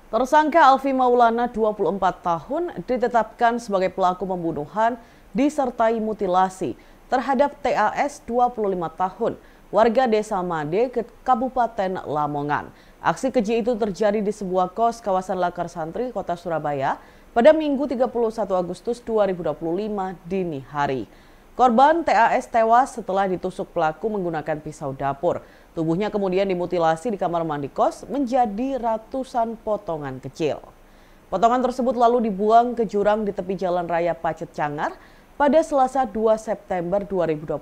Tersangka Alfi Maulana, 24 tahun, ditetapkan sebagai pelaku pembunuhan disertai mutilasi terhadap TAS, 25 tahun, warga Desa Made, Kabupaten Lamongan. Aksi keji itu terjadi di sebuah kos kawasan Lakar Santri, Kota Surabaya, pada Minggu 31 Agustus 2025 dini hari. Korban TAS tewas setelah ditusuk pelaku menggunakan pisau dapur. Tubuhnya kemudian dimutilasi di kamar mandi kos menjadi ratusan potongan kecil. Potongan tersebut lalu dibuang ke jurang di tepi Jalan Raya Pacet Cangar pada Selasa 2 September 2025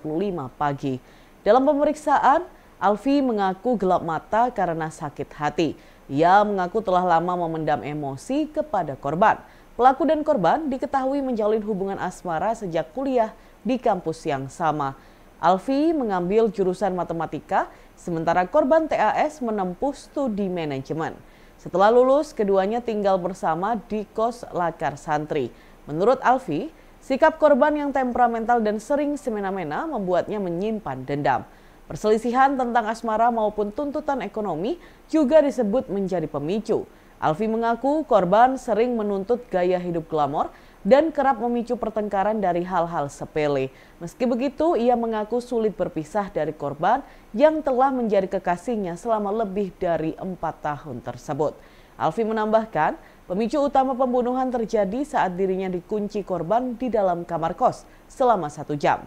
pagi. Dalam pemeriksaan, Alfi mengaku gelap mata karena sakit hati. Ia mengaku telah lama memendam emosi kepada korban. Pelaku dan korban diketahui menjalin hubungan asmara sejak kuliah di kampus yang sama. Alfi mengambil jurusan matematika, sementara korban TAS menempuh studi manajemen. Setelah lulus, keduanya tinggal bersama di kos Lakar Santri. Menurut Alfi, sikap korban yang temperamental dan sering semena-mena membuatnya menyimpan dendam. Perselisihan tentang asmara maupun tuntutan ekonomi juga disebut menjadi pemicu. Alfi mengaku korban sering menuntut gaya hidup glamor dan kerap memicu pertengkaran dari hal-hal sepele. Meski begitu, ia mengaku sulit berpisah dari korban yang telah menjadi kekasihnya selama lebih dari 4 tahun tersebut. Alfi menambahkan, pemicu utama pembunuhan terjadi saat dirinya dikunci korban di dalam kamar kos selama 1 jam.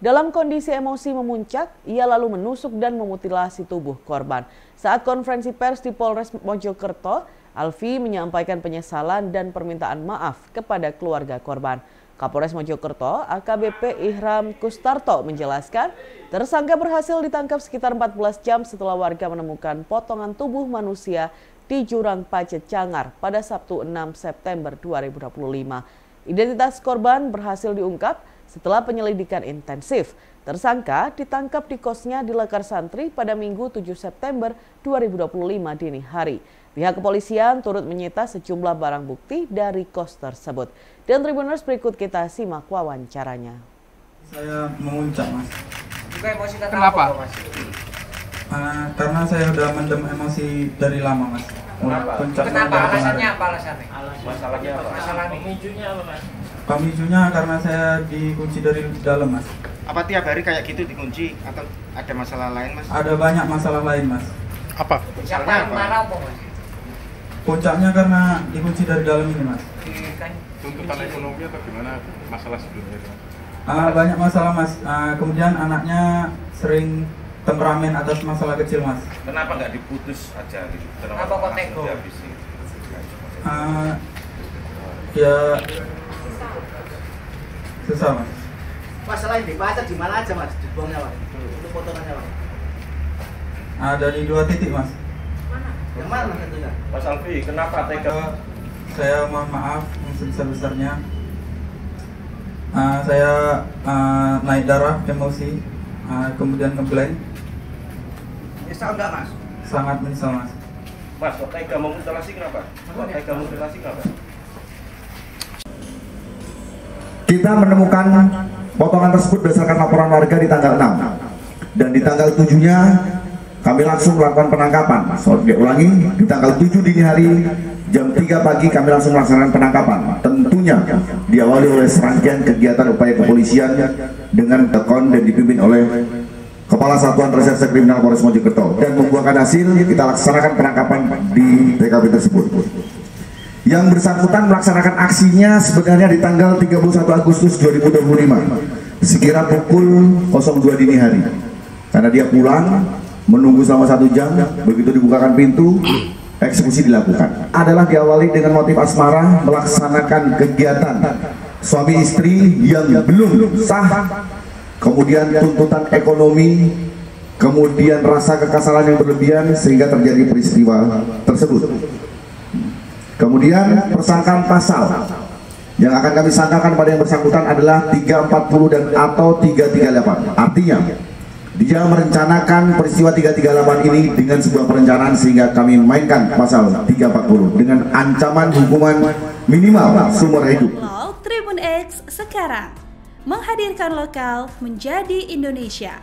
Dalam kondisi emosi memuncak, ia lalu menusuk dan memutilasi tubuh korban. Saat konferensi pers di Polres Mojokerto, Alfi menyampaikan penyesalan dan permintaan maaf kepada keluarga korban. Kapolres Mojokerto, AKBP Ihram Kustarto menjelaskan, tersangka berhasil ditangkap sekitar 14 jam setelah warga menemukan potongan tubuh manusia di jurang Pacet Cangar pada Sabtu 6 September 2025. Identitas korban berhasil diungkap setelah penyelidikan intensif. Tersangka ditangkap di kosnya di Lakar Santri pada Minggu 7 September 2025 dini hari. Pihak kepolisian turut menyita sejumlah barang bukti dari kos tersebut. Dan Tribuners, berikut kita simak wawancaranya. Saya memuncak, Mas. Kenapa? Karena saya udah mendem emosi dari lama, Mas. Kenapa? Alasannya apa alasannya? Masalahnya apa? Pemicunya apa, Mas? Pemicunya karena saya dikunci dari dalam, Mas. Apa tiap hari kayak gitu dikunci atau ada masalah lain, Mas? Ada banyak masalah lain, Mas. Apa? Siapa yang marah apa, Mas? Puncaknya karena dikunci dari dalam ini, Mas. Tuntutan ekonomi atau gimana masalah sebelumnya? Banyak masalah, Mas. Kemudian anaknya sering temperamen atas masalah kecil, Mas. Kenapa nggak diputus aja gitu? Kenapa kok tega? Ya susah, Mas. Masalah yang dibaca di mana aja, Mas? Dibuangnya, Mas? Untuk potongannya, Mas? Dari 2 titik, Mas. Mana? Yang mana, Mas, tentunya? Mas Alfi, kenapa tega? Saya mohon maaf yang sebesar-besarnya. Saya naik darah, emosi, kemudian ngeblank. Nyesal enggak, Mas? Sangat menyesal, Mas. Mas, kok tega memutilasi kenapa? Kok tega memutilasi kenapa? Kita menemukan potongan tersebut berdasarkan laporan warga di tanggal 6. Dan di tanggal 7-nya kami langsung melakukan penangkapan. Ulangi, di tanggal 7 dini hari jam 3 pagi kami langsung melaksanakan penangkapan. Tentunya diawali oleh serangkaian kegiatan upaya kepolisian dengan tekon dan dipimpin oleh Kepala Satuan Reserse Kriminal Polres Mojokerto. Dan membuahkan hasil, kita laksanakan penangkapan di TKP tersebut. Yang bersangkutan melaksanakan aksinya sebenarnya di tanggal 31 Agustus 2025 sekira pukul 02 dini hari, karena dia pulang menunggu selama 1 jam. Begitu dibukakan pintu, eksekusi dilakukan. Adalah diawali dengan motif asmara, melaksanakan kegiatan suami istri yang belum sah, kemudian tuntutan ekonomi, kemudian rasa kekesalan yang berlebihan sehingga terjadi peristiwa tersebut. Kemudian persangkaan pasal yang akan kami sangkakan pada yang bersangkutan adalah 340 dan atau 338. Artinya dia merencanakan peristiwa 338 ini dengan sebuah perencanaan sehingga kami mainkan pasal 340 dengan ancaman hukuman minimal seumur hidup. Tribun X sekarang menghadirkan lokal menjadi Indonesia.